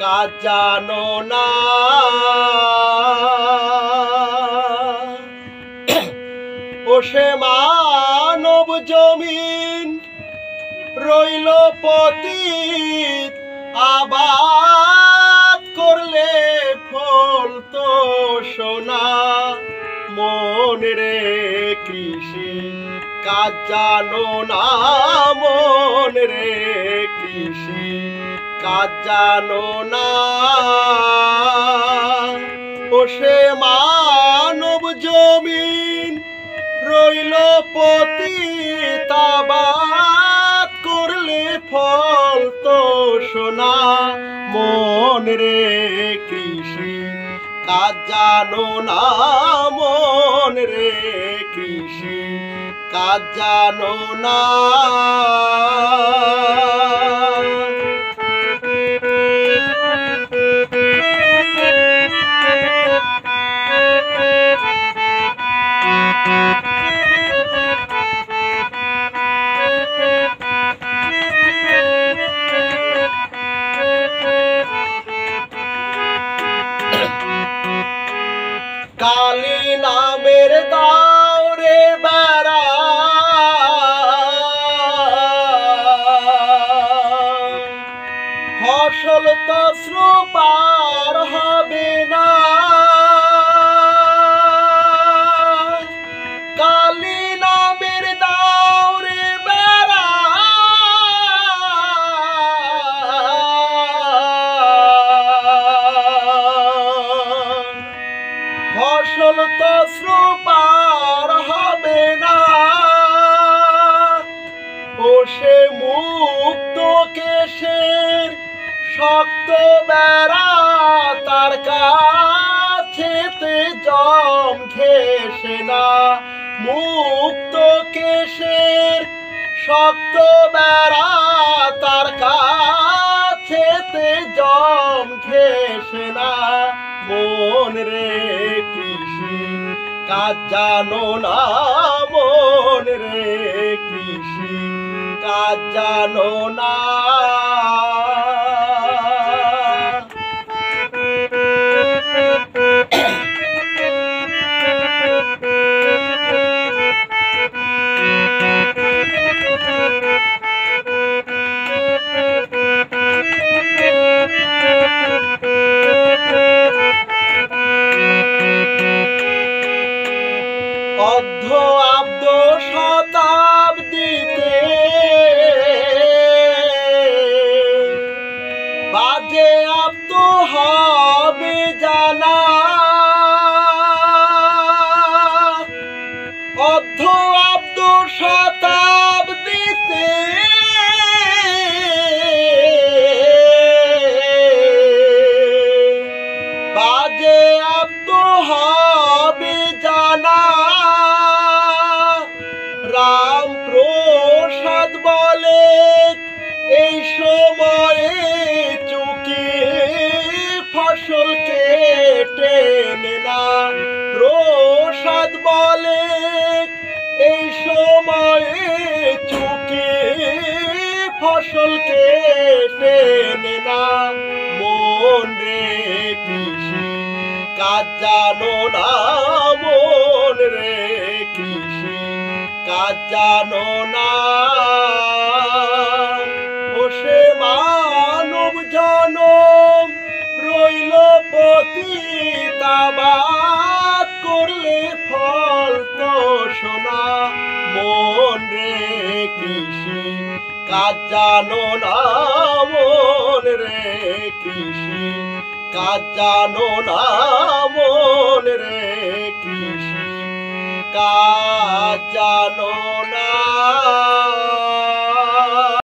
কাজ জানো না। ও সে মানব জমিন রইল পতিত, আবাদ করলে ফল তো সোনা। মন রে কৃষি কাজ জানো না, মন রে কৃষি কাজ জানো না। ও সে মানব জমিন রইল পতিত, আবাদ করলে ফল তো সোনা। মন রে কৃষি কাজ জানো না, মন রে কৃষি কাজ জানো না। কালী নামের দাওরে বেড়া, ফসল তো শ্রুপার হবে না। কালী নামের দাওরে বেড়া, ফসল তো শ্রুপার হবে না। ও সে মুক্ত কেশের শক্ত বেড়া, তার কাছেতে জম ঘেঁষে না। মুক্ত কেশের শক্ত বেড়া, তার কাছেতে জম ঘেঁষে না। মন রে কৃষি কাজ জানো না, মন রে কৃষি কাজ জানো না। অর্ধ আব্দ শতাব্দীতে বাজে আব্দ হবে জানা। অর্ধ আব্দ শতাব্দীতে বাজে আব্দ হবে জানা। রাম প্রসাদ বলে এই সময়ে চুকি ফসল কেটে না। প্রসাদ বলে এই সময়ে চুকি ফসল কেটে না। মন রে কৃষি কাজ জানো না, মন রে কৃষি কাজ জানো না। ও সে মানব জনম রইল পতিত, আবাদ করলে ফল তো সোনা। মন রে কৃষি কাজ জানো না, মন রে কৃষি কাজ জানো না, মন রে